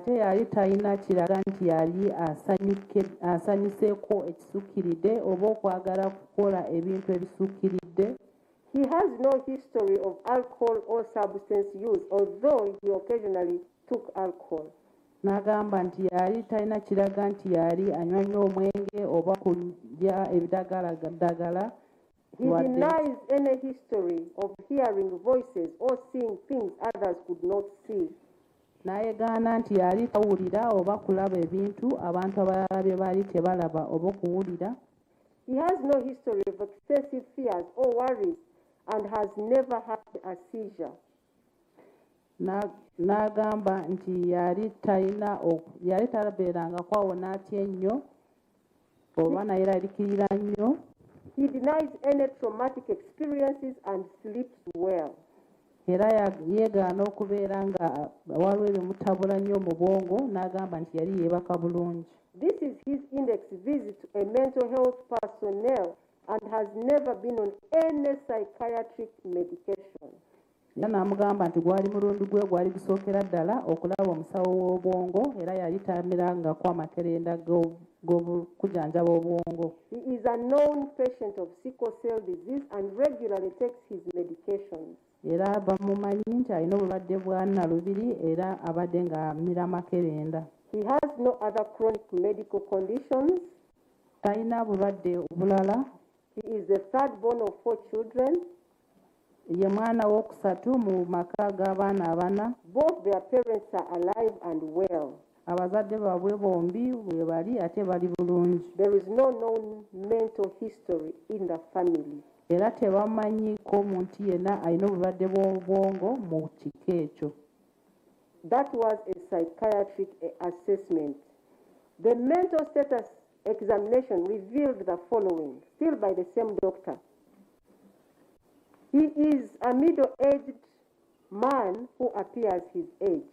ate yali talina kiraga nti yali asanyuseeko ekisukkiridde oba okwagala kukola ebintu ebisukkiridde. He has no history of alcohol or substance use, although he occasionally took alcohol. N'agamba nti yali talina kiraga nti yali anywa nnyo omwenge oba kulya ebidagala. He denies any history of hearing voices or seeing things others could not see. N'ayegaana nti yali tawulira oba kulaba ebintu abantu abalala bye baali tebalaba oba okuwulira. He has no history of excessive fears or worries and has never had a seizure. N'agamba nti yali talabeeranga kwawo n'atya ennyo oba naye yalirikirira nnyo. He denies any traumatic experiences and sleeps well. Era yeegaana okubeera nga waliwo ebimutabula nnyo mu bwongo n'agamba nti yali yeebaka bulungi. This is his index visit to a mental health personnel and has never been on any psychiatric medication. Era n'amugamba nti gwali mulundi gwe gwali gusookera ddala okulaba omusawo w'obwongo era yali tamerangako amakerenda g'okujanjaba obwongo. He is a known patient of sickle cell disease and regularly takes his medications. Era bamumanyi nti alina obulwadde bwa nnalubiri era abadde ng'amira amakerenda. He has no other chronic medical conditions. Talina bulwadde obulala. He is the third born of 4 children. Ye mwana w'okusatu mu maka g'abaana abana. Both their parents are alive and well. Abazadde baabwe bombi bwe bali ate bali bulungi. There is no known mental history in the family. Era tebamanyiiko muntu yenna alina obulwadde bw'obwongo mu kika ekyo. That was a psychiatric assessment. The mental status examination revealed the following, still by the same doctor. He is a middle-aged man who appears his age.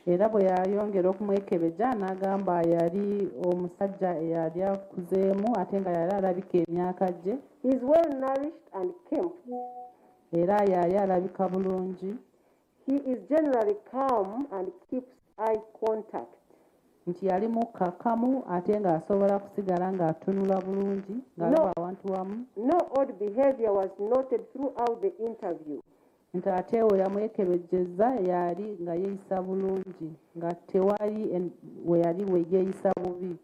Era bwe yayongera okumwekebejja n'agamba yali omusajja eyali akuzeemu ate nga yali alabika emyaka gye. He is well nourished and kempt. Era yali alabika bulungi. He is generally calm and keeps eye contact. Nti yali mukkakkamu ate ng'asobola kusigala ng'atunula bulungi ng'alaba abantu wamu. No odd behavior was noted throughout the interview. Nti ate we yamwekebejjeza yali nga yeeyisa bulungi nga tewali we yali we yeeyisa bubi.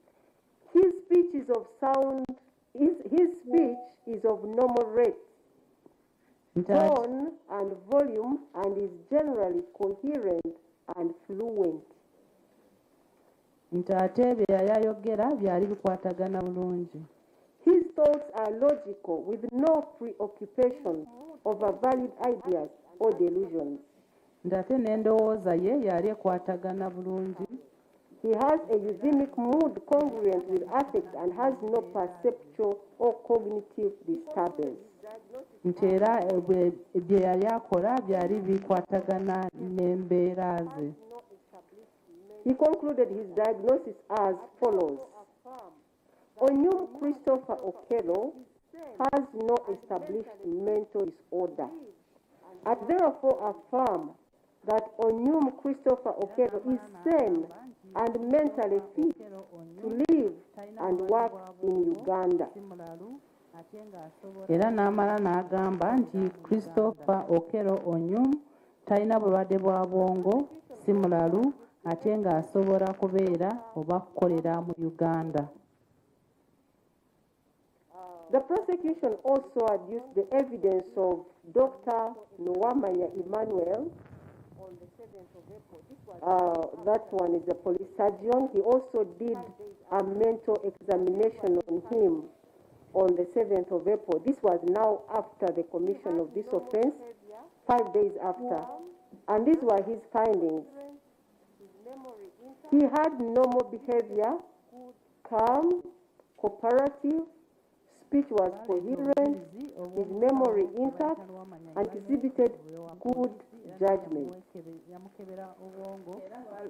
His speech is of sound. His speech is of normal rate, tone and volume, and is generally coherent and fluent. Nti ate bye yali ayogera byali bikwatagana bulungi. His thoughts are logical with no preoccupation over valid ideas or delusions. Nti ate n'endowooza ye yali ekwatagana bulungi. He has a euphemic mood congruent with affect and has no perceptual or cognitive disturbance. Nti era bye yali akola byali bikwatagana n'embeera ze. He concluded his diagnosis as follows. Onyum Christopher Okello has no established mental disorder. I therefore affirm that Onyum Christopher Okello is sane and mentally fit to live and work in Uganda. Era n'amala n'agamba nti Christopher Okello Onyum talina bulwadde bwa bwongo, si mulalu, ate ng'asobola kubeera oba kukolera mu Uganda. The prosecution also adduced the evidence of Dr. Nwamanya Emmanuel. On the 7th of April. That one is a police surgeon. He also did a mental examination on him on the 7th of April. This was now after the commission of this offense, 5 days after. And these were his findings. He had normal behavior, calm, cooperative, speech was coherent, his memory intact, and exhibited good judgment.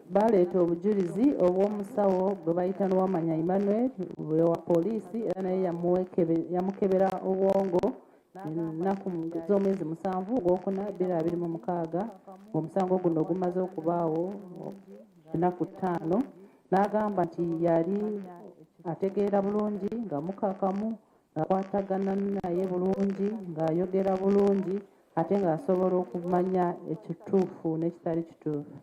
Baleeta obujulizi obw'omusawo gwe bayita Nwamanya Emmanuel wa poliisi era naye yamukebera obwongo ennaku z'omwezi 7 ogwokuna 2026 omusango guno gumaze okubaawo ennaku 5 n'agamba nti yali ategeera bulungi nga mukakamu ng'akwatagana naye bulungi ng'ayogera bulungi ate ng'asobola okumanya ekituufu n'ekitali kituufu.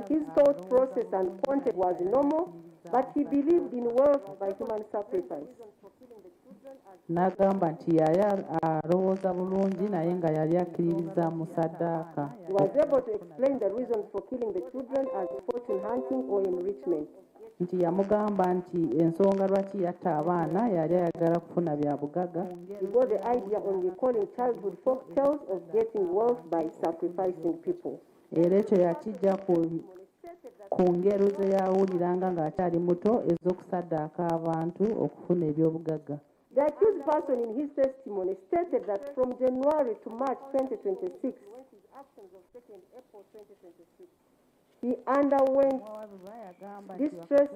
His thought process and content was normal, but he believed in wealth by human sacrifice. N'agamba nti yali alowooza bulungi naye nga yali akkiririza mu ssaddaaka. He was able to explain the reasons for killing the children as fortune hunting or enrichment. Nti yamugamba nti ensonga lwaki yatta abaana yali ayagala kufuna bya bugagga. He got the idea on recalling childhood folk tales of getting wealth by sacrificing people. Era ekyo yakijja ku ngero ze yawuliranga ng'akyali muto ez'okusaddaaka abantu okufuna ebyobugagga. The accused person in his testimony stated that from January to March 2026, he underwent distress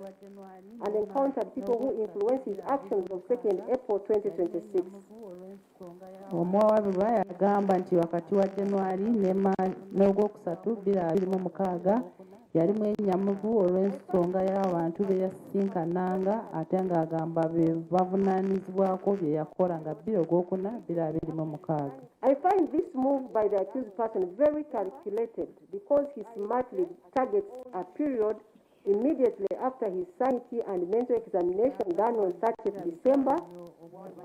and encountered people who influenced his actions of 2nd April 2026. Omuwawabirwa yagamba nti wakati wa Januari n'ogwokusatu 2026 yali mwenyamuvu olw'ensonga y'abantu be yasinkananga ate ng'agamba be bavunaanyizibwako bye yakola nga 2 ogwokuna 2026. I find this move by the accused person very calculated because he smartly targets a period immediately after his sanity and mental examination done on 30th December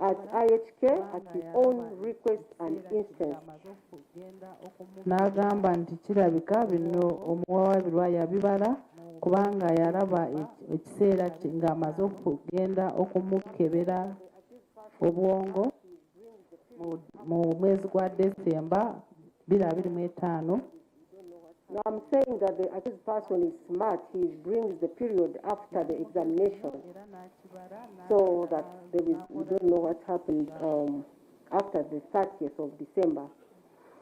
at IHK at his own request and instance. N'agamba nti kirabika bino omuwawabirwa yabibala kubanga yalaba ekiseera ng'amaze okugenda okumukebera obwongo mu mwezi gwa December 2025. Now I'm saying that the accused person is smart. He brings the period after the examination, so that we don't know what happened after the 30th of December.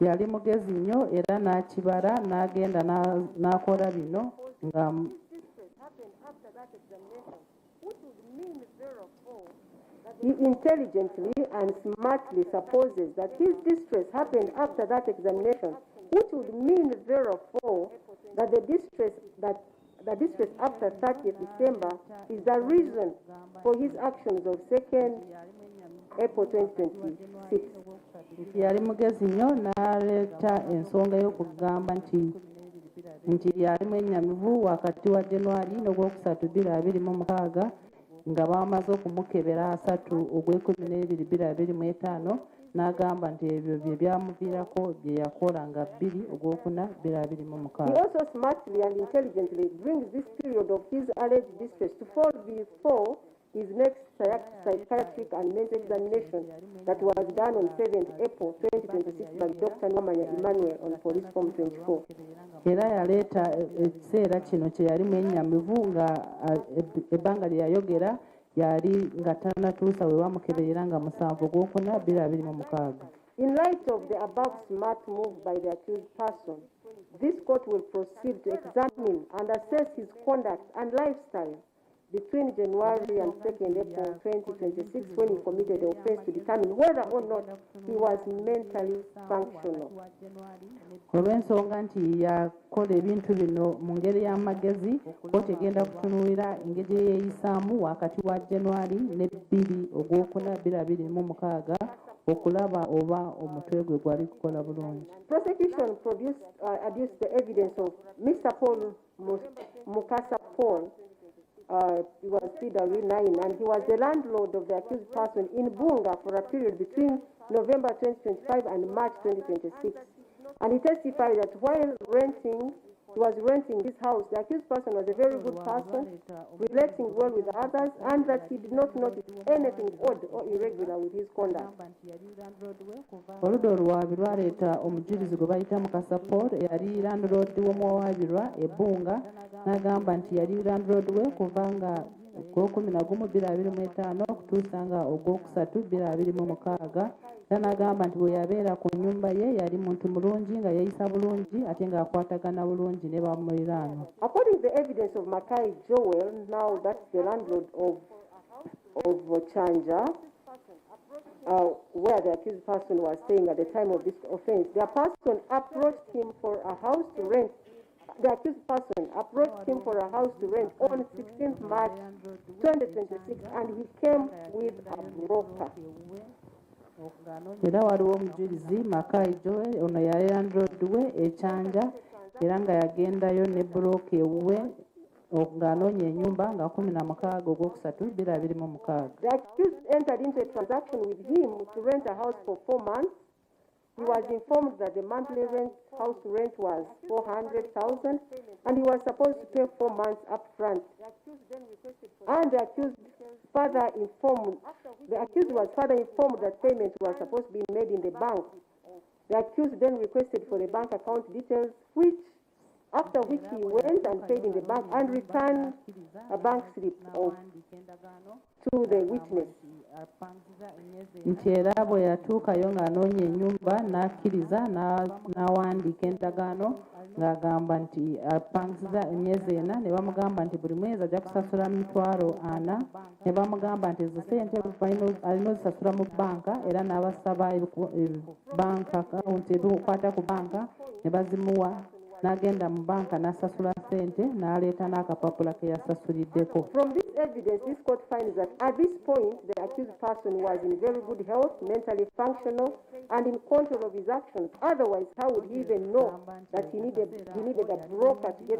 Yali mugezi nnyo era n'akibala n'agenda n'akola bino nga he intelligently and smartly supposes that his distress happened after that examination, which would mean therefore that the distress after 30th December is the reason for his actions of 2nd April 2026. Yali mugezi nnyo n'aleeta ensonga y'okugamba nti yali mwennyamivu wakati wa Januari n'ogwokusatu 2026 nga bamaze okumukebera 3 ogw'Ekumi 2025 n'agamba nti ebyo bye byamuviirako bye yakola nga 2 ogwokuna 2026. He also smartly and intelligently brings this period of his alleged distress to fall before his next psychiatric and mental examination that was done on 7th April 2026 by Dr. Emisango on Police Form 24. Era yaleeta ekiseera kino kye yali mwennyamivu nga ebbanga lye yayogera yali nga tannatuusa we bamukeberera nga 7 ogwokuna 2026. In light of the above smart move by the accused person, this court will proceed to examine and assess his conduct and lifestyle between January and 2nd April 2026 when he committed the offense to determine whether or not he was mentally functional. Olw'ensonga nti yakola ebintu bino mu ngeri y'amagezi, kkooti egenda kutunuulira engeri yeeyisaamu wakati wa Januari ne 2 ogwokuna 2026 okulaba oba omutwe gwe gwali kukola bulungi. Prosecution adduced the evidence of Mr. Paul Mukasa Paul. He was PW9 and he was the landlord of the accused person in Bunga for a period between November 2025 and March 2026. And he testified that while he was renting this house, the accused person was a very good person, relating well with others, and that he did not notice anything odd or irregular with his conduct. Oludda oluwaabi lwaleeta omujulizi gwe bayita Mukasa Paul eyali landlord w'omuwabirwa ebbunga n'agamba nti yali landlord we kuva nga ogw'Okumi 2025 okutuusa nga ogwokusatu 2026 era n'agamba nti bwe yabeera ku nnyumba ye yali muntu mulungi nga yeeyisa bulungi ate ng'akwatagana bulungi ne bamuliraanwa. According to the evidence of Makai Joel, now that's the landlord of Chanja, where the accused person was staying at the time of this offense. The person approached him for a house to rent. The accused person approached him for a house to rent on 16th March 2026, and he came with a broker. Era waliwo omujulizi Makai Joel ono yali androdwe ekyanja era nga yagendayo ne buloka ewuwe ng'anoonya ennyumba nga 16 ogwokusatu 2026. The accused entered into a transaction with him to rent a house for 4 months. He was informed that the monthly house rent was 400,000, and he was supposed to pay 4 months up front. And the accused was further informed that payment was supposed to be made in the bank. The accused then requested for the bank account details, after which he went and paid in the bank and returned a bank slip to the witness. Nti era bwe yatuukayo ng'anoonya ennyumba n'akkiriza n'awandiika endagaano ng'agamba nti apangisiza emyezi 4, ne bamugamba nti buli mwezi ajja kusasula $40,000, ne bamugamba nti ezo ssente alina ozisasula mu bbanka, era n'abasaba banka akawunti ebikwata ku banka ne bazimuwa. N'agenda mu banka n'asasula ssente n'aleeta n'akapapula ke yasasuliddeko. From this evidence, this court finds that at this point the accused person was in very good health, mentally functional, and in control of his actions. Otherwise, how would he even know that he needed a broker to get